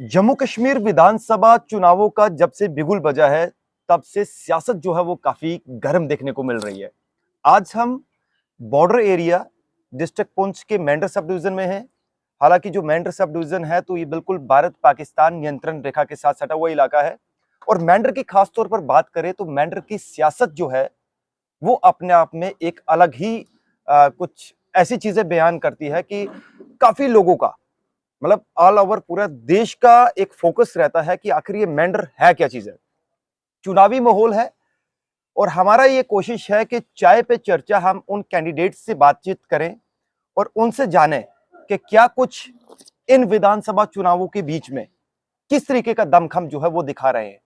जम्मू कश्मीर विधानसभा चुनावों का जब से बिगुल बजा है, तब से सियासत जो है वो काफी गर्म देखने को मिल रही है। आज हम बॉर्डर एरिया डिस्ट्रिक्ट पुंछ के मेंढर सब डिवीजन में हैं। हालांकि जो मेंढर सब डिवीजन है तो ये बिल्कुल भारत पाकिस्तान नियंत्रण रेखा के साथ सटा हुआ इलाका है। और मेंढर की खास तौर पर बात करें तो मेंढर की सियासत जो है वो अपने आप में एक अलग ही कुछ ऐसी चीजें बयान करती है कि काफी लोगों का मतलब ऑल ओवर पूरा देश का एक फोकस रहता है कि आखिर ये मेंढर है क्या चीज है। चुनावी माहौल है और हमारा ये कोशिश है कि चाय पे चर्चा हम उन कैंडिडेट्स से बातचीत करें और उनसे जानें कि क्या कुछ इन विधानसभा चुनावों के बीच में किस तरीके का दमखम जो है वो दिखा रहे हैं।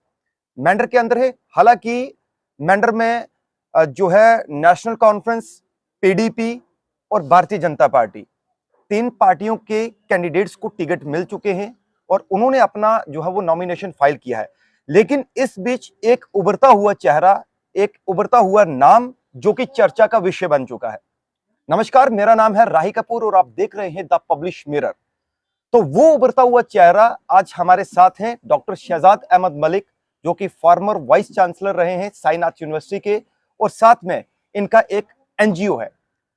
मेंढर के अंदर है, हालांकि मेंढर में जो है नेशनल कॉन्फ्रेंस, पीडीपी और भारतीय जनता पार्टी, तीन पार्टियों के कैंडिडेट्स को टिकट मिल चुके हैं और उन्होंने अपना जो है वो नॉमिनेशन फाइल किया है। लेकिन इस बीच एक उभरता हुआ चेहरा, एक उभरता हुआ नाम जो कि चर्चा का विषय बन चुका है। नमस्कार, मेरा नाम है राही कपूर और आप देख रहे हैं द पब्लिश मिरर। तो वो उभरता हुआ चेहरा आज हमारे साथ हैं डॉक्टर शहजाद अहमद मलिक, जो कि फॉर्मर वाइस चांसलर रहे हैं साईनाथ यूनिवर्सिटी के, और साथ में इनका एक एनजीओ है।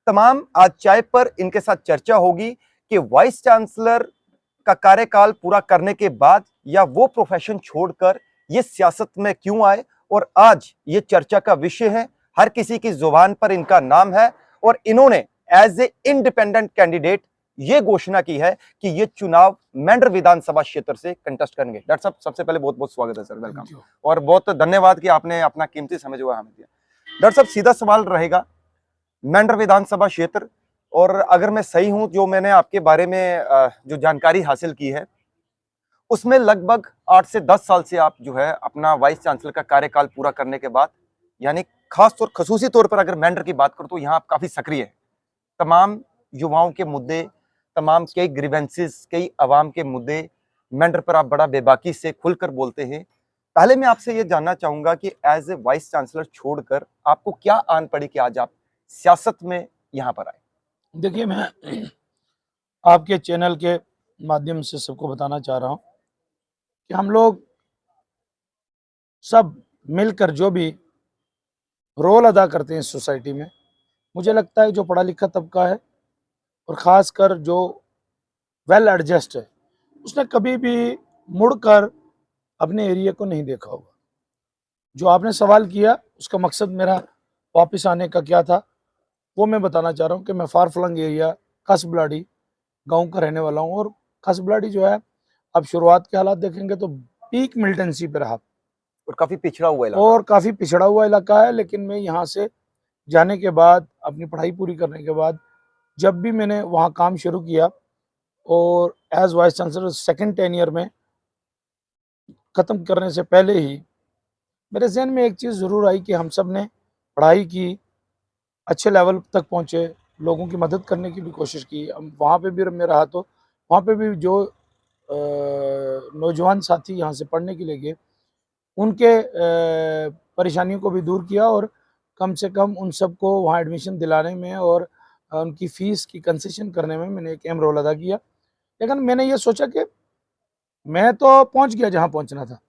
तमाम आज चाय पर इनके साथ चर्चा होगी कि वाइस चांसलर का कार्यकाल पूरा करने के बाद या वो प्रोफेशन छोड़कर ये सियासत में क्यों आए, और आज ये चर्चा का विषय है। हर किसी की जुबान पर इनका नाम है और इन्होंने एज ए इंडिपेंडेंट कैंडिडेट ये घोषणा की है कि ये चुनाव मेंढर विधानसभा क्षेत्र से कंटेस्ट करेंगे। डॉक्टर साहब, सबसे पहले बहुत बहुत स्वागत है सर, वेलकम, और बहुत धन्यवाद कि आपने अपना कीमती समय जो है हमें दिया। डॉक्टर साहब, सीधा सवाल रहेगा, मेंढर विधानसभा क्षेत्र, और अगर मैं सही हूं जो मैंने आपके बारे में जो जानकारी हासिल की है उसमें लगभग 8 से 10 साल से आप जो है अपना वाइस चांसलर का कार्यकाल पूरा करने के बाद, यानी खास तौर खसूसी तौर पर अगर मेंढर की बात करूं तो यहाँ आप काफी सक्रिय हैं। तमाम युवाओं के मुद्दे, तमाम कई ग्रीवेंसेस, कई अवाम के मुद्दे मेंढर पर आप बड़ा बेबाकी से खुलकर बोलते हैं। पहले मैं आपसे ये जानना चाहूंगा कि एज ए वाइस चांसलर छोड़कर आपको क्या आन पड़ी कि आज आप सियासत में यहाँ पर आए? देखिए, मैं आपके चैनल के माध्यम से सबको बताना चाह रहा हूँ कि हम लोग सब मिलकर जो भी रोल अदा करते हैं सोसाइटी में, मुझे लगता है जो पढ़ा लिखा तबका है और ख़ासकर जो वेल एडजस्ट है, उसने कभी भी मुड़कर अपने एरिया को नहीं देखा होगा। जो आपने सवाल किया उसका मकसद मेरा वापस आने का क्या था, वो मैं बताना चाह रहा हूँ कि मैं फार फ्लंग एरिया कसबलाड़ी गांव का रहने वाला हूँ। और कसबलाड़ी जो है, अब शुरुआत के हालात देखेंगे तो पीक मिलिटेंसी पे रहा और काफी पिछड़ा हुआ इलाका, और काफ़ी पिछड़ा हुआ इलाका है। लेकिन मैं यहाँ से जाने के बाद, अपनी पढ़ाई पूरी करने के बाद, जब भी मैंने वहाँ काम शुरू किया और as vice chancellor second tenure में ख़त्म करने से पहले ही मेरे जहन में एक चीज़ ज़रूर आई कि हम सब ने पढ़ाई की, अच्छे लेवल तक पहुँचे, लोगों की मदद करने की भी कोशिश की। वहाँ पे भी मैं रहा तो वहाँ पे भी जो नौजवान साथी यहाँ से पढ़ने के लिए गए, उनके परेशानियों को भी दूर किया और कम से कम उन सबको वहाँ एडमिशन दिलाने में और उनकी फ़ीस की कंसेशन करने में मैंने एक अहम रोल अदा किया। लेकिन मैंने ये सोचा कि मैं तो पहुँच गया जहाँ पहुँचना था,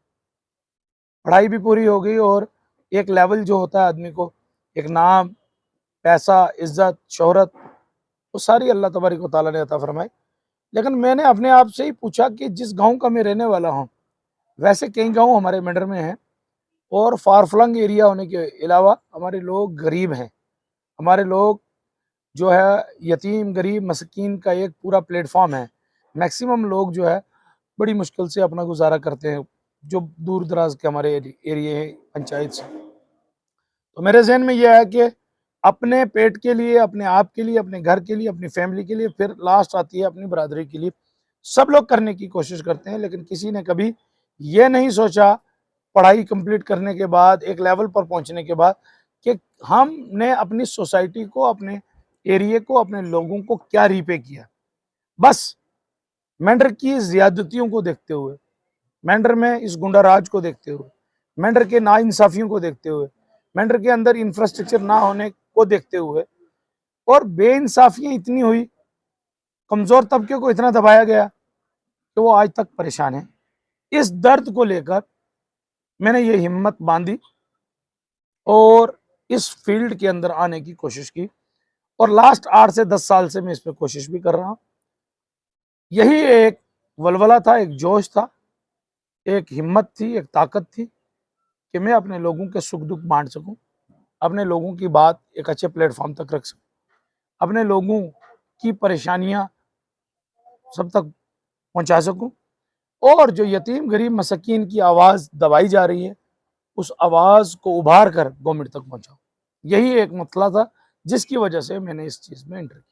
पढ़ाई भी पूरी हो गई और एक लेवल जो होता है आदमी को, एक नाम, पैसा, इज़्ज़त, शोहरत, वो सारी अल्लाह तबारक व तआला ने अता फरमाई। लेकिन मैंने अपने आप से ही पूछा कि जिस गाँव का मैं रहने वाला हूँ, वैसे कई गाँव हमारे मेंढर में हैं और फार फ्लंग एरिया होने के अलावा हमारे लोग गरीब हैं। हमारे लोग जो है यतीम, गरीब, मस्कीन का एक पूरा प्लेटफॉर्म है। मैक्सिमम लोग जो है बड़ी मुश्किल से अपना गुजारा करते हैं, जो दूर दराज के हमारे एरिए हैं पंचायत से। तो मेरे जहन में यह है कि अपने पेट के लिए, अपने आप के लिए, अपने घर के लिए, अपनी फैमिली के लिए, फिर लास्ट आती है अपनी बरादरी के लिए। सब लोग करने की कोशिश करते हैं, लेकिन किसी ने कभी ये नहीं सोचा पढ़ाई कंप्लीट करने के बाद, एक लेवल पर पहुंचने के बाद, कि हमने अपनी सोसाइटी को, अपने एरिए को, अपने लोगों को क्या रीपे किया। बस मेंढर की ज्यादतियों को देखते हुए, मेंढर में इस गुंडा राज को देखते हुए, मेंढर के नाइंसाफियों को देखते हुए, मेंढर के अंदर इंफ्रास्ट्रक्चर ना होने को देखते हुए, और बेइंसाफियां इतनी हुई, कमजोर तबके को इतना दबाया गया कि वो आज तक परेशान है। इस दर्द को लेकर मैंने ये हिम्मत बांधी और इस फील्ड के अंदर आने की कोशिश की, और लास्ट 8 से 10 साल से मैं इस पे कोशिश भी कर रहा हूं। यही एक वलवला था, एक जोश था, एक हिम्मत थी, एक ताकत थी कि मैं अपने लोगों के सुख दुख बांट सकूं, अपने लोगों की बात एक अच्छे प्लेटफॉर्म तक रख सकूं, अपने लोगों की परेशानियां सब तक पहुंचा सकूं, और जो यतीम गरीब मसाकीन की आवाज़ दबाई जा रही है उस आवाज़ को उभार कर गवर्नमेंट तक पहुंचाऊं। यही एक मसला था जिसकी वजह से मैंने इस चीज़ में एंटर किया।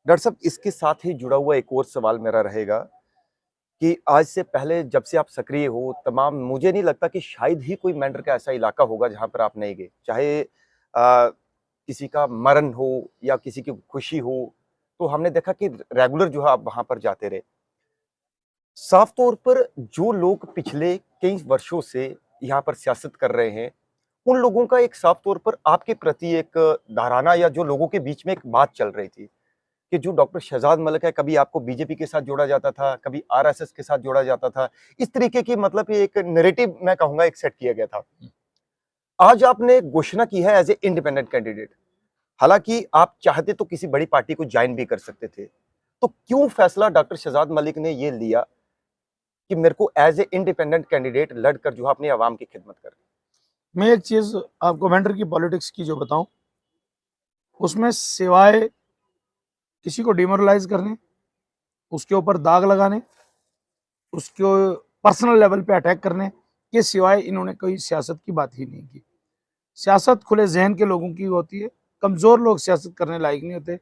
डॉक्टर साहब, इसके साथ ही जुड़ा हुआ एक और सवाल मेरा रहेगा कि आज से पहले जब से आप सक्रिय हो तमाम, मुझे नहीं लगता कि शायद ही कोई मेंढर का ऐसा इलाका होगा जहां पर आप नहीं गए, चाहे किसी का मरण हो या किसी की खुशी हो, तो हमने देखा कि रेगुलर जो है आप वहां पर जाते रहे। साफ तौर पर जो लोग पिछले कई वर्षों से यहाँ पर सियासत कर रहे हैं, उन लोगों का एक साफ तौर पर आपके प्रति एक धारणा या जो लोगों के बीच में एक बात चल रही थी कि जो डॉक्टर शहजाद मलिक है, कभी आपको बीजेपी के साथ जोड़ा जाता था, कभी आरएसएस के साथ जोड़ा जाता था। इस तरीके की मतलब ये एक नैरेटिव मैं कहूंगा एक सेट किया गया था। आज आपने घोषणा की है एज ए इंडिपेंडेंट कैंडिडेट। हालांकि आप चाहते तो किसी बड़ी पार्टी को ज्वाइन भी कर सकते थे, तो क्यों फैसला डॉक्टर शहजाद मलिक ने ये लिया कि मेरे को एज ए इंडिपेंडेंट कैंडिडेट लड़कर जो है अपनी आवाम की खिदमत कर? मैं एक चीज़ आपको मेंढर की पॉलिटिक्स की जो बताऊं, उसमें सिवाय किसी को डिमोरलाइज करने, उसके ऊपर दाग लगाने, उसको पर्सनल लेवल पे अटैक करने के सिवाय इन्होंने कोई सियासत की बात ही नहीं की। सियासत खुले जहन के लोगों की होती है, कमज़ोर लोग सियासत करने लायक नहीं होते,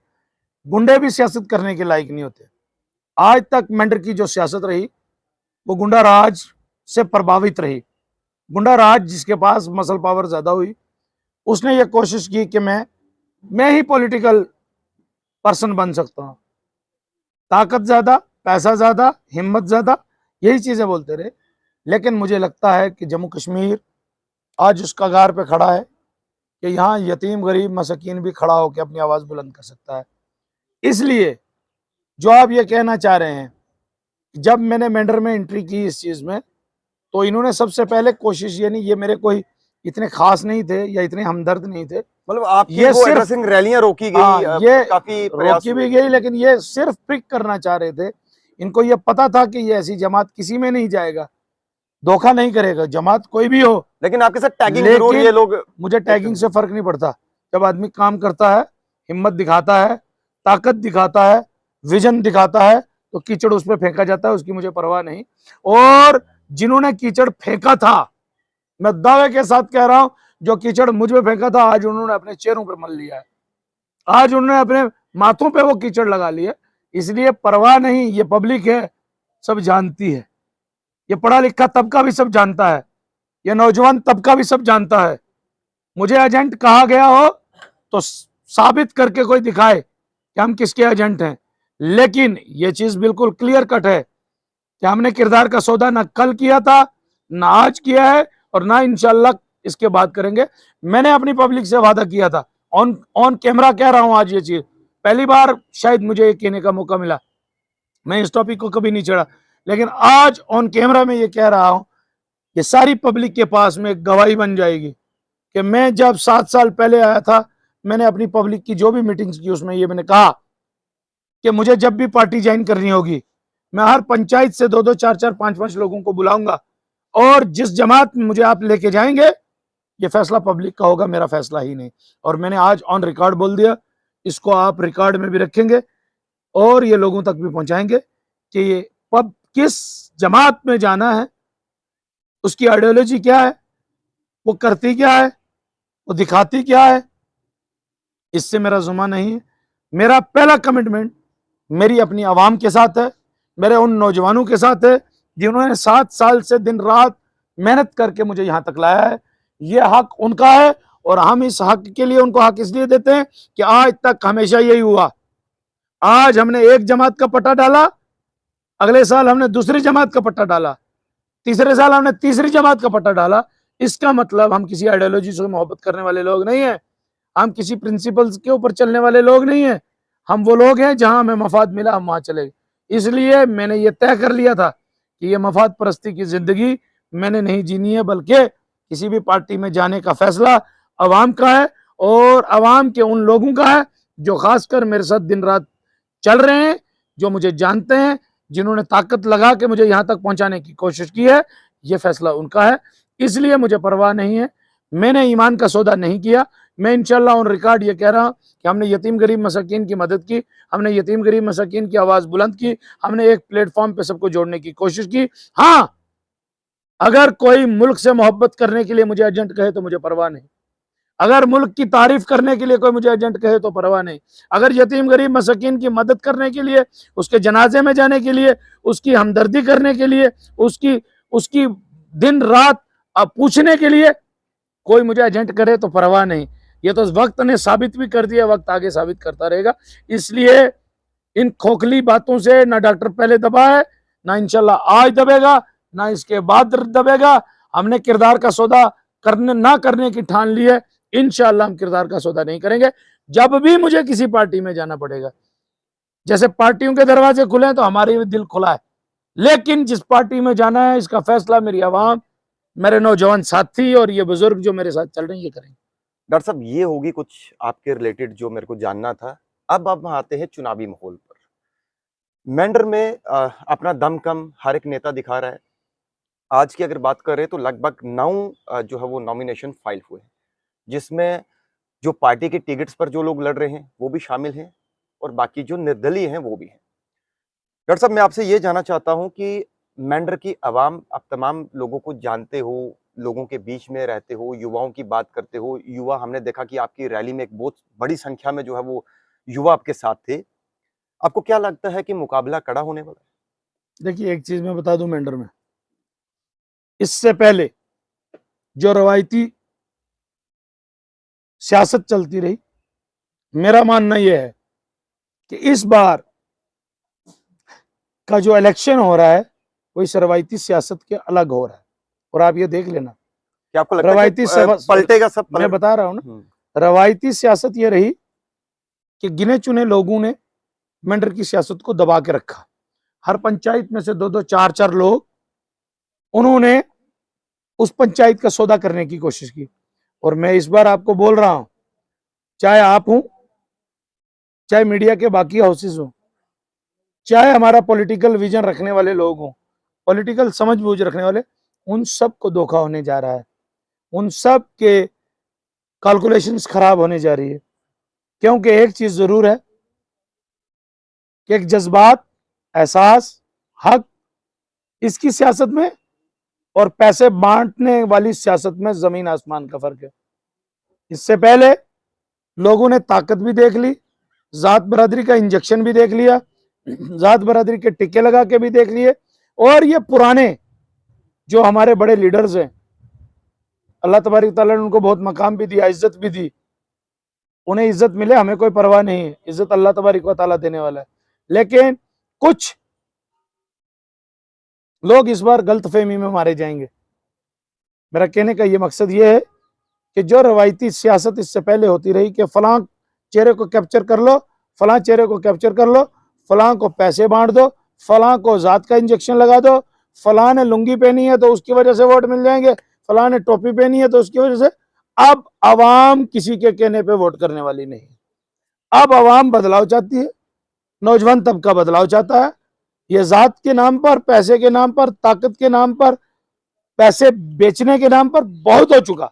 गुंडे भी सियासत करने के लायक नहीं होते। आज तक मेंढर की जो सियासत रही वो गुंडा राज से प्रभावित रही। गुंडा राज जिसके पास मसल पावर ज़्यादा हुई, उसने ये कोशिश की कि मैं ही पॉलिटिकल पर्सन बन सकता हूँ। ताकत ज़्यादा, पैसा ज़्यादा, हिम्मत ज़्यादा, यही चीज़ें बोलते रहे। लेकिन मुझे लगता है कि जम्मू कश्मीर आज उस कगार पे खड़ा है कि यहाँ यतीम गरीब मसाकीन भी खड़ा होकर अपनी आवाज़ बुलंद कर सकता है। इसलिए जो आप ये कहना चाह रहे हैं, जब मैंने मेंढर में एंट्री की इस चीज़ में, तो इन्होंने सबसे पहले कोशिश ये नहीं, ये मेरे कोई इतने खास नहीं थे या इतने हमदर्द नहीं थे, मतलब आपकी ये वो सिर्फ एड्रेसिंग रैलियां रोकी हाँ, गई, ये काफी प्रयास रोकी भी हुए। गई, लेकिन ये सिर्फ पिक करना चाह रहे थे। इनको ये पता था कि ये ऐसी जमात किसी में नहीं जाएगा, धोखा नहीं करेगा, जमात कोई भी हो। लेकिन आपके साथ टैगिंग जरूर ये लोग। मुझे टैगिंग से फर्क नहीं पड़ता। जब आदमी काम करता है, हिम्मत दिखाता है, ताकत दिखाता है, विजन दिखाता है, तो कीचड़ उस पर फेंका जाता है, उसकी मुझे परवाह नहीं। और जिन्होंने कीचड़ फेंका था, मैं दावे के साथ कह रहा हूं, जो कीचड़ मुझ पे फेंका था आज उन्होंने अपने चेहरों पे मल लिया है, आज उन्होंने अपने माथों पे वो कीचड़ लगा लिया। इसलिए परवाह नहीं, ये पब्लिक है, सब जानती है, ये पढ़ा लिखा तबका भी सब जानता है, ये नौजवान तबका भी सब जानता है। मुझे एजेंट कहा गया हो तो साबित करके कोई दिखाए कि हम किसके एजेंट हैं। लेकिन ये चीज बिल्कुल क्लियर कट है कि हमने किरदार का सौदा ना कल किया था, ना आज किया है, और ना इंशाल्लाह इसके बाद करेंगे। मैंने अपनी पब्लिक से वादा किया था, ऑन कैमरा कह रहा हूं आज ये चीज, पहली बार शायद मुझे ये कहने का मौका मिला, मैं इस टॉपिक को कभी नहीं चढ़ा, लेकिन आज ऑन कैमरा में ये कह रहा हूं कि सारी पब्लिक के पास में एक गवाही बन जाएगी कि मैं जब 7 साल पहले आया था, मैंने अपनी पब्लिक की जो भी मीटिंग्स की उसमें ये मैंने कहा कि मुझे जब भी पार्टी ज्वाइन करनी होगी, मैं हर पंचायत से 2-2, 4-4, 5-5 लोगों को बुलाऊंगा, और जिस जमात में मुझे आप लेके जाएंगे ये फैसला पब्लिक का होगा, मेरा फैसला ही नहीं। और मैंने आज ऑन रिकॉर्ड बोल दिया, इसको आप रिकॉर्ड में भी रखेंगे और ये लोगों तक भी पहुंचाएंगे कि ये पब किस जमात में जाना है, उसकी आइडियोलॉजी क्या है, वो करती क्या है, वो दिखाती क्या है, इससे मेरा जुमा नहीं है। मेरा पहला कमिटमेंट मेरी अपनी आवाम के साथ है, मेरे उन नौजवानों के साथ है जिन्होंने 7 साल से दिन रात मेहनत करके मुझे यहां तक लाया है। ये हक उनका है, और हम इस हक के लिए उनको हक इसलिए देते हैं कि आज तक हमेशा यही हुआ। आज हमने एक जमात का पट्टा डाला, अगले साल हमने दूसरी जमात का पट्टा डाला, तीसरे साल हमने तीसरी जमात का पट्टा डाला। इसका मतलब हम किसी आइडियोलॉजी से मोहब्बत करने वाले लोग नहीं है, हम किसी प्रिंसिपल्स के ऊपर चलने वाले लोग नहीं है। हम वो लोग हैं जहां हमें मफाद मिला हम वहां चले। इसलिए मैंने ये तय कर लिया था कि ये मफाद परस्ती की जिंदगी मैंने नहीं जीनी है, बल्कि किसी भी पार्टी में जाने का फैसला अवाम का है और अवाम के उन लोगों का है जो खासकर मेरे साथ दिन रात चल रहे हैं, जो मुझे जानते हैं, जिन्होंने ताकत लगा के मुझे यहाँ तक पहुंचाने की कोशिश की है। ये फैसला उनका है, इसलिए मुझे परवाह नहीं है। मैंने ईमान का सौदा नहीं किया। मैं इंशाल्लाह ऑन रिकॉर्ड ये कह रहा हूँ कि हमने यतीम गरीब मसाकीन की मदद की, हमने यतीम गरीब मसाकीन की आवाज़ बुलंद की, हमने एक प्लेटफॉर्म पे सबको जोड़ने की कोशिश की। हाँ, अगर कोई मुल्क से मोहब्बत करने के लिए मुझे एजेंट कहे तो मुझे परवाह नहीं, अगर मुल्क की तारीफ करने के लिए कोई मुझे एजेंट कहे तो परवाह नहीं, अगर यतीम गरीब मसाकीन की मदद करने के लिए, उसके जनाजे में जाने के लिए, उसकी हमदर्दी करने के लिए, उसकी उसकी दिन रात पूछने के लिए कोई मुझे एजेंट करे तो परवाह नहीं। ये तो वक्त ने साबित भी कर दिया, वक्त आगे साबित करता रहेगा। इसलिए इन खोखली बातों से ना डॉक्टर पहले दबा है, ना इंशाल्लाह आज दबेगा, ना इसके बाद दबेगा। हमने किरदार का सौदा करने ना करने की ठान ली है। इंशाल्लाह हम किरदार का सौदा नहीं करेंगे। जब भी मुझे किसी पार्टी में जाना पड़ेगा, जैसे पार्टियों के दरवाजे खुले हैं तो हमारे भी दिल खुला है, लेकिन जिस पार्टी में जाना है इसका फैसला मेरी आवाम, मेरे नौजवान साथी और ये बुजुर्ग जो मेरे साथ चल रहे हैं ये करेंगे। डॉक्टर साहब, ये होगी कुछ आपके रिलेटेड जो मेरे को जानना था। अब हम आते हैं चुनावी माहौल पर। मेंढर में अपना दम कम हर एक नेता दिखा रहा है। आज की अगर बात करें तो लगभग 9 जो है वो नॉमिनेशन फाइल हुए हैं, जिसमें जो पार्टी के टिकट्स पर जो लोग लड़ रहे हैं वो भी शामिल हैं और बाकी जो निर्दलीय हैं वो भी हैं। डॉक्टर साहब, मैं आपसे ये जानना चाहता हूं कि मेंढर की आवाम, आप तमाम लोगों को जानते हो, लोगों के बीच में रहते हो, युवाओं की बात करते हो। युवा, हमने देखा कि आपकी रैली में एक बहुत बड़ी संख्या में जो है वो युवा आपके साथ थे। आपको क्या लगता है कि मुकाबला कड़ा होने वाला है? देखिए, एक चीज मैं बता दूं, मेंढर में इससे पहले जो रवायती सियासत चलती रही, मेरा मानना यह है कि इस बार का जो इलेक्शन हो रहा है वो इस रवायती सियासत के अलग हो रहा है। और आप ये देख लेना, क्या आपको लगता है रवायती कि पलटेगा सब? मैं बता रहा हूं ना, रवायती सियासत ये रही कि गिने चुने लोगों ने मेंढर की सियासत को दबा के रखा। हर पंचायत में से 2-2, 4-4 लोग, उन्होंने उस पंचायत का सौदा करने की कोशिश की। और मैं इस बार आपको बोल रहा हूं, चाहे आप हूं, चाहे मीडिया के बाकी हाउसेस हो, चाहे हमारा पॉलिटिकल विजन रखने वाले लोग हों, पॉलिटिकल समझ बूझ रखने वाले, उन सब को धोखा होने जा रहा है, उन सब के कैलकुलेशंस खराब होने जा रही है। क्योंकि एक चीज जरूर है कि एक जज्बात, एहसास, हक, इसकी सियासत में और पैसे बांटने वाली सियासत में जमीन आसमान का फर्क है। इससे पहले लोगों ने ताकत भी देख ली, जात बरादरी का इंजेक्शन भी देख लिया, जात बरादरी के टिक्के लगा के भी देख लिए। और ये पुराने जो हमारे बड़े लीडर्स हैं, अल्लाह तबारक तआला ने उनको बहुत मकाम भी दिया, इज्जत भी दी, उन्हें इज्जत मिले, हमें कोई परवाह नहीं है, इज्जत अल्लाह तबारक तआला देने वाला है। लेकिन कुछ लोग इस बार गलत फहमी में मारे जाएंगे। मेरा कहने का ये मकसद ये है कि जो रवायती सियासत इससे पहले होती रही कि फलां चेहरे को कैप्चर कर लो, फलां चेहरे को कैप्चर कर लो, फलां को पैसे बांट दो, फलां को जात का इंजेक्शन लगा दो, फलां ने लुंगी पहनी है तो उसकी वजह से वोट मिल जाएंगे, फलां ने टोपी पहनी है तो उसकी वजह से। अब आवाम किसी के कहने पे वोट करने वाली नहीं। अब आवाम बदलाव चाहती है, नौजवान तबका बदलाव चाहता है। ये जात के नाम पर, पैसे के नाम पर, ताकत के नाम पर, पैसे बेचने के नाम पर बहुत हो चुका।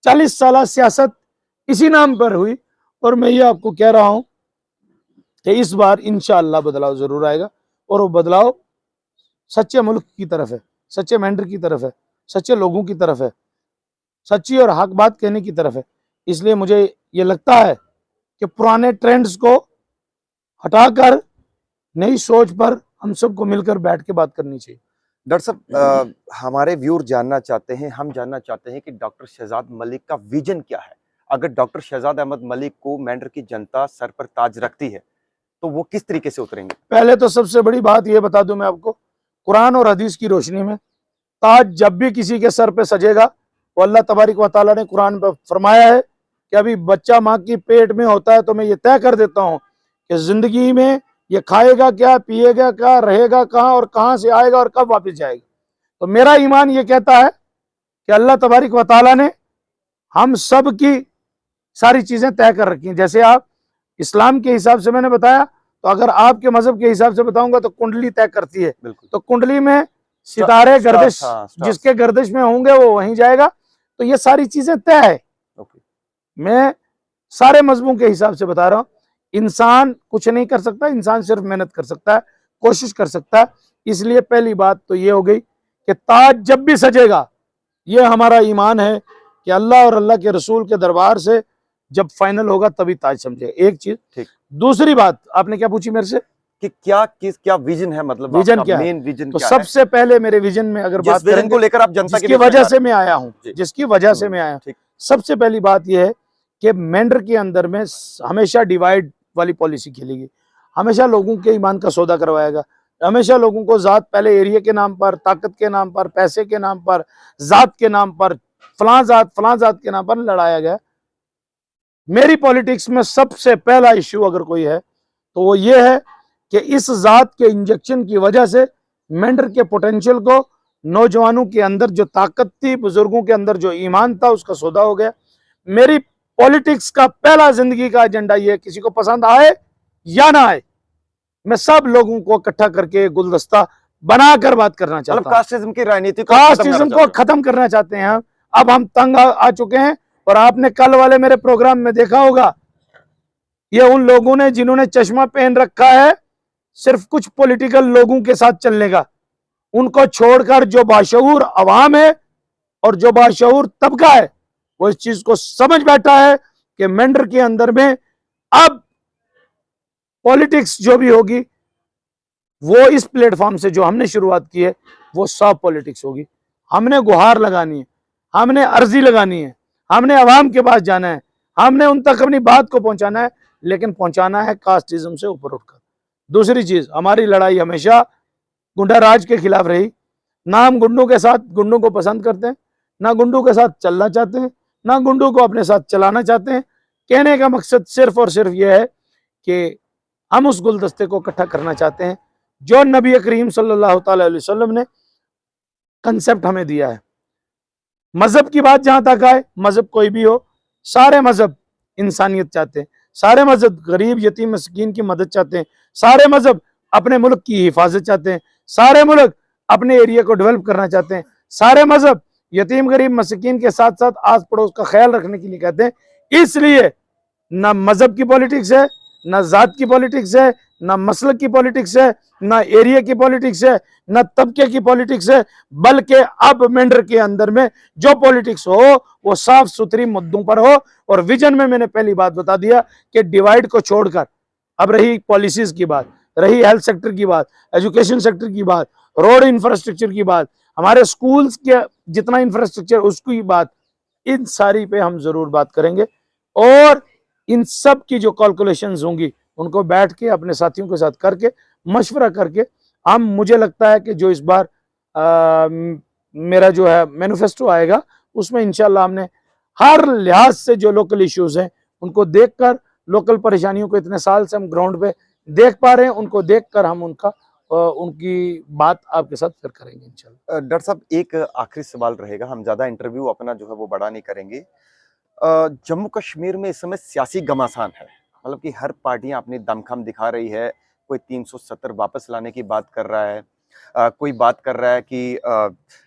40 साल सियासत इसी नाम पर हुई। और मैं ये आपको कह रहा हूं कि इस बार इंशाअल्लाह बदलाव जरूर आएगा, और वो बदलाव सच्चे मुल्क की तरफ है, सच्चे मेंढर की तरफ है, सच्चे लोगों की तरफ है, सच्ची और हक बात कहने की तरफ है। इसलिए मुझे ये लगता है कि पुराने ट्रेंड्स को हटाकर नई सोच पर हम सबको मिलकर बैठ के बात करनी चाहिए। डॉक्टर साहब, हमारे व्यूअर जानना चाहते हैं, हम जानना चाहते हैं कि डॉक्टर शहजाद मलिक का विजन क्या है। अगर डॉक्टर शहजाद अहमद मलिक को मेंढर की जनता सर पर ताज रखती है तो वो किस तरीके से उतरेंगे? पहले तो सबसे बड़ी बात ये बता दूं मैं आपको, कुरान और हदीस की रोशनी में ताज जब भी किसी के सर पे सजेगा, वो अल्लाह तबारक व तआला ने कुरान पर फरमाया है कि अभी बच्चा माँ की पेट में होता है तो मैं ये तय कर देता हूँ कि जिंदगी में ये खाएगा क्या, पिएगा क्या, रहेगा कहाँ और कहाँ से आएगा और कब वापस जाएगा। तो मेरा ईमान ये कहता है कि अल्लाह तबारक व तआला ने हम सब की सारी चीजें तय कर रखी हैं। जैसे आप इस्लाम के हिसाब से मैंने बताया, तो अगर आपके मजहब के हिसाब से बताऊंगा तो कुंडली तय करती है। तो कुंडली में सितारे गर्दिश, जिसके गर्दिश में होंगे वो वहीं जाएगा। तो ये सारी चीजें तय है। मैं सारे मजहबों के हिसाब से बता रहा हूं। इंसान कुछ नहीं कर सकता, इंसान सिर्फ मेहनत कर सकता है, कोशिश कर सकता है। इसलिए पहली बात तो ये हो गई कि ताज जब भी सजेगा, ये हमारा ईमान है कि अल्लाह और अल्लाह के रसूल के दरबार से जब फाइनल होगा तभी ताज समझेगा। एक चीज। ठीक। दूसरी बात आपने क्या पूछी मेरे से कि क्या विजन है, मतलब विजन क्या मेन विजन तो सबसे पहले मेरे विजन में अगर बात विजन को लेकर आप जनता की वजह से मैं आया हूँ, जिसकी वजह से मैं आया हूँ, सबसे पहली बात यह है कि मेंढर के अंदर में हमेशा डिवाइड वाली पॉलिसी खेलेगी, हमेशा लोगों के ईमान का सौदा करवाएगा, हमेशा लोगों को जात, पहले एरिया के नाम पर, ताकत के नाम पर, पैसे के नाम पर, जात के नाम पर, फलां जात के नाम पर लड़ाया गया। मेरी पॉलिटिक्स में सबसे पहला इश्यू अगर कोई है तो वो ये है कि इस जात के इंजेक्शन की वजह से मेंढर के पोटेंशियल को, नौजवानों के अंदर जो ताकत थी, बुजुर्गों के अंदर जो ईमान था, उसका सौदा हो गया। मेरी पॉलिटिक्स का पहला जिंदगी का एजेंडा ये है, किसी को पसंद आए या ना आए, मैं सब लोगों को इकट्ठा करके गुलदस्ता बनाकर बात करना चाहता हूं। कास्टिज्म की राजनीति को खत्म करना चाहते हैं। अब हम तंग आ चुके हैं। और आपने कल वाले मेरे प्रोग्राम में देखा होगा, ये उन लोगों ने जिन्होंने चश्मा पहन रखा है सिर्फ कुछ पॉलिटिकल लोगों के साथ चलने का, उनको छोड़कर जो बाशऊर अवाम है और जो बाशऊर तबका है वो इस चीज को समझ बैठा है कि मेंढर के अंदर में अब पॉलिटिक्स जो भी होगी वो इस प्लेटफॉर्म से जो हमने शुरुआत की है वो सब पॉलिटिक्स होगी। हमने गुहार लगानी है, हमने अर्जी लगानी है, हमने अवाम के पास जाना है, हमने उन तक अपनी बात को पहुंचाना है, लेकिन पहुंचाना है कास्टिज्म से ऊपर उठकर। दूसरी चीज, हमारी लड़ाई हमेशा गुंडा राज के खिलाफ रही। ना हम गुंडों के साथ, गुंडों को पसंद करते हैं, ना गुंडों के साथ चलना चाहते हैं, ना गुंडों को अपने साथ चलाना चाहते हैं। कहने का मकसद सिर्फ और सिर्फ यह है कि हम उस गुलदस्ते को इकट्ठा करना चाहते हैं जो नबी करीम सल्लल्लाहु अलैहि वसल्लम ने कंसेप्ट हमें दिया है। मजहब की बात जहां तक आए, मजहब कोई भी हो, सारे मजहब इंसानियत चाहते हैं, सारे मजहब गरीब यतीम मस्कीन की मदद चाहते हैं, सारे मजहब अपने मुल्क की हिफाजत चाहते हैं, सारे मुल्क अपने एरिया को डेवलप करना चाहते हैं, सारे मजहब यतीम गरीब मस्कीन के साथ साथ आस पड़ोस का ख्याल रखने के लिए कहते हैं। इसलिए ना मजहब की पॉलिटिक्स है, ना जात की पॉलिटिक्स है, ना मसलक की पॉलिटिक्स है, ना एरिया की पॉलिटिक्स है, ना तबके की पॉलिटिक्स है, बल्कि अब मेंढर के अंदर में जो पॉलिटिक्स हो वो साफ सुथरी मुद्दों पर हो। और विजन में मैंने पहली बात बता दिया कि डिवाइड को छोड़कर, अब रही पॉलिसीज की बात, रही हेल्थ सेक्टर की बात, एजुकेशन सेक्टर की बात, रोड इंफ्रास्ट्रक्चर की बात, हमारे स्कूल्स के जितना इंफ्रास्ट्रक्चर उसकी बात, इन सारी पे हम जरूर बात करेंगे। और इन सब की जो कैलकुलेशंस होंगी उनको बैठ के अपने साथियों के साथ करके मशवरा करके हम, मुझे लगता है कि जो इस बार मेरा जो है मैनिफेस्टो आएगा उसमें इंशाल्लाह हमने हर लिहाज से जो लोकल इश्यूज हैं उनको देखकर, लोकल परेशानियों को इतने साल से हम ग्राउंड पे देख पा रहे हैं, उनको देखकर हम उनकी बात आपके साथ शेयर करेंगे इंशाल्लाह। डॉक्टर साहब, एक आखिरी सवाल रहेगा, हम ज्यादा इंटरव्यू अपना जो है वो बड़ा नहीं करेंगे। जम्मू कश्मीर में इस समय सियासी घमासान है, मतलब कि हर पार्टियां अपनी दमखम दिखा रही है। कोई 370 वापस लाने की बात कर रहा है, कोई बात कर रहा है कि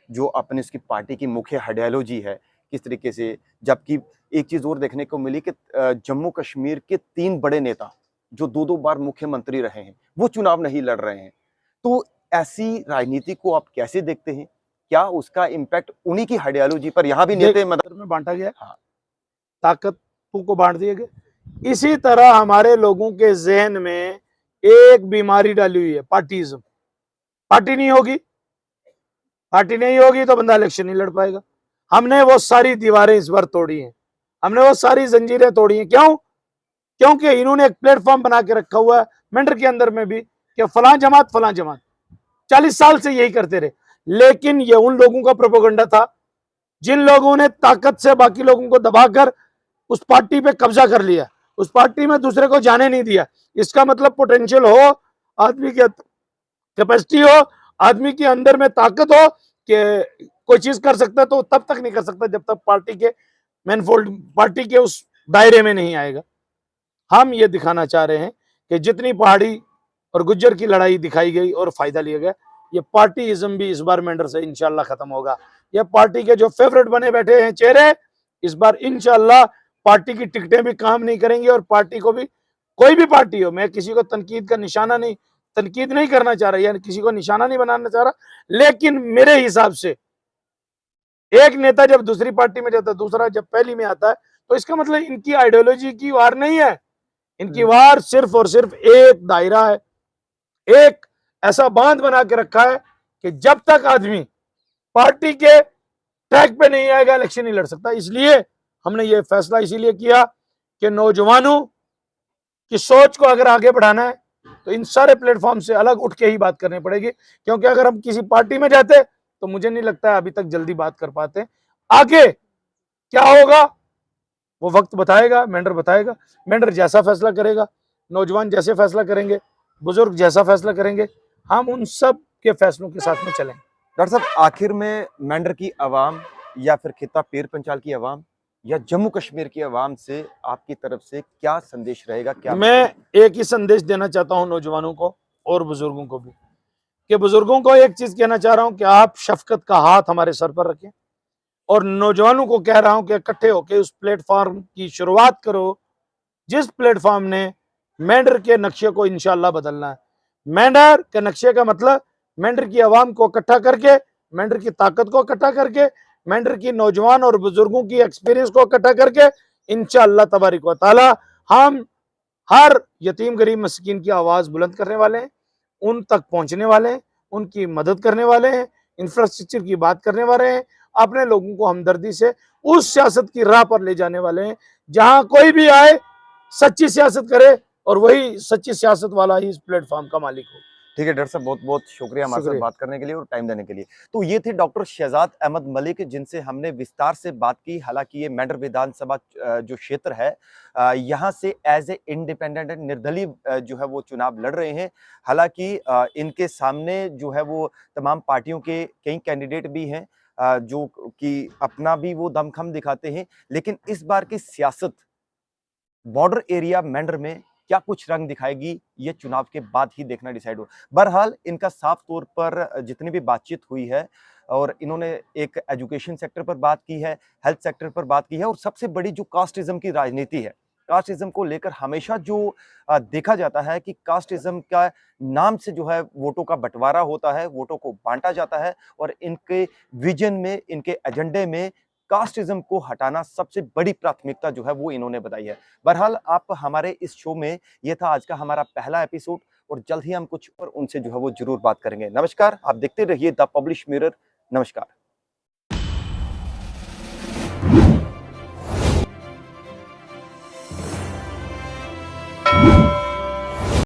जो अपने उसकी पार्टी की मुख्य आइडियोलॉजी है किस तरीके से। जबकि एक चीज और देखने को मिली कि जम्मू कश्मीर के 3 बड़े नेता जो 2-2 बार मुख्यमंत्री रहे हैं वो चुनाव नहीं लड़ रहे हैं। तो ऐसी राजनीति को आप कैसे देखते हैं? क्या उसका इम्पैक्ट उन्हीं की आइडियोलॉजी पर यहाँ भी नेता में बांटा गया? हाँ, ताकतों को बांट दिए गए। इसी तरह हमारे लोगों के जहन में एक बीमारी डाली हुई है, पार्टीज्म। पार्टी नहीं होगी, पार्टी नहीं होगी तो बंदा इलेक्शन नहीं लड़ पाएगा। हमने वो सारी दीवारें इस बार तोड़ी हैं, हमने वो सारी जंजीरें तोड़ी हैं। क्यों? क्योंकि इन्होंने एक प्लेटफॉर्म बना के रखा हुआ है मेंढर के अंदर में भी कि फलां जमात 40 साल से यही करते रहे। लेकिन ये उन लोगों का प्रोपेगेंडा था जिन लोगों ने ताकत से बाकी लोगों को दबाकर उस पार्टी पे कब्जा कर लिया, उस पार्टी में दूसरे को जाने नहीं दिया। इसका मतलब पोटेंशियल हो आदमी की कैपेसिटी हो, आदमी के अंदर में ताकत हो कि कोई चीज कर सकता है, तो तब तक नहीं कर सकता जब तक पार्टी के मैनफोल्ड, पार्टी के उस दायरे में नहीं आएगा। हम ये दिखाना चाह रहे हैं कि जितनी पहाड़ी और गुज्जर की लड़ाई दिखाई गई और फायदा लिया गया, ये पार्टीइज्म भी इस बार मेंढर से इंशाल्लाह खत्म होगा। ये पार्टी के जो फेवरेट बने बैठे हैं चेहरे, इस बार इंशाल्लाह पार्टी की टिकटें भी काम नहीं करेंगी, और पार्टी को भी, कोई भी पार्टी हो, मैं किसी को तनकीद का निशाना नहीं, तनकीद नहीं करना चाह रहा, यानी किसी को निशाना नहीं बनाना चाह रहा, लेकिन मेरे हिसाब से एक नेता जब दूसरी पार्टी में जाता है, दूसरा जब पहली में आता है, तो इसका मतलब इनकी आइडियोलॉजी की वार नहीं है, इनकी वार सिर्फ और सिर्फ एक दायरा है, एक ऐसा बांध बना के रखा है कि जब तक आदमी पार्टी के ट्रैक पे नहीं आएगा, इलेक्शन नहीं लड़ सकता। इसलिए हमने ये फैसला इसीलिए किया कि नौजवानों की सोच को अगर आगे बढ़ाना है, तो इन सारे प्लेटफॉर्म से अलग उठ के ही बात करनी पड़ेगी, क्योंकि अगर हम किसी पार्टी में जाते तो मुझे नहीं लगता है अभी तक जल्दी बात कर पाते। आगे क्या होगा वो वक्त बताएगा, मेंढर बताएगा, मेंढर जैसा फैसला करेगा, नौजवान जैसे फैसला करेंगे, बुजुर्ग जैसा फैसला करेंगे, हम उन सब के फैसलों के साथ में चलेंगे। डॉक्टर साहब, आखिर में मेंढर की आवाम या फिर खिता पीर पंचाल की आवाम या जम्मू कश्मीर की आवाम से आपकी तरफ से क्या संदेश रहेगा? क्या मैं एक ही संदेश देना चाहता हूं नौजवानों को और बुजुर्गों को भी, कि बुजुर्गों को एक चीज कहना चाह रहा हूं कि आप शफकत का हाथ हमारे सर पर रखें, और नौजवानों को कह रहा हूं कि इकट्ठे होकर उस प्लेटफॉर्म की शुरुआत करो जिस प्लेटफॉर्म ने मेंढर के नक्शे को इंशाल्लाह बदलना है। मेंढर के नक्शे का मतलब मेंढर की आवाम को इकट्ठा करके, मेंढर की ताकत को इकट्ठा करके, मेंढर की नौजवान और बुजुर्गों की एक्सपीरियंस को इकट्ठा करके इंशाअल्लाह तबारिक व तआला हम हर यतीम गरीब मस्कीन की आवाज बुलंद करने वाले हैं, उन तक पहुंचने वाले हैं, उनकी मदद करने वाले हैं, इंफ्रास्ट्रक्चर की बात करने वाले हैं, अपने लोगों को हमदर्दी से उस सियासत की राह पर ले जाने वाले हैं जहां कोई भी आए सच्ची सियासत करे, और वही सच्ची सियासत वाला ही इस प्लेटफॉर्म का मालिक हो। ठीक है डॉक्टर साहब, बहुत बहुत शुक्रिया हमारे साथ शुक्रिया। बात करने के लिए और टाइम देने के लिए। तो ये थे डॉक्टर शहजाद अहमद मलिक, जिनसे हमने विस्तार से बात की। हालांकि ये मेंढर विधानसभा जो क्षेत्र है, यहाँ से एज ए इंडिपेंडेंट निर्दलीय जो है वो चुनाव लड़ रहे हैं। हालांकि इनके सामने जो है वो तमाम पार्टियों के कई कैंडिडेट भी हैं, जो कि अपना भी वो दमखम दिखाते हैं, लेकिन इस बार की सियासत बॉर्डर एरिया मेंढर में क्या कुछ रंग दिखाएगी, ये चुनाव के बाद ही देखना डिसाइड हो। बहरहाल इनका साफ तौर पर जितनी भी बातचीत हुई है, और इन्होंने एक एजुकेशन सेक्टर पर बात की है, हेल्थ सेक्टर पर बात की है, और सबसे बड़ी जो कास्टिज्म की राजनीति है, कास्टिज्म को लेकर हमेशा जो देखा जाता है कि कास्टिज्म का नाम से जो है वोटों का बंटवारा होता है, वोटों को बांटा जाता है, और इनके विजन में, इनके एजेंडे में कास्टिज्म को हटाना सबसे बड़ी प्राथमिकता जो है वो इन्होंने बताई है। बहरहाल आप हमारे इस शो में, ये था आज का हमारा पहला एपिसोड, और जल्द ही हम कुछ और उनसे जो है वो जरूर बात करेंगे। नमस्कार, आप देखते रहिए द पब्लिश मिरर। नमस्कार।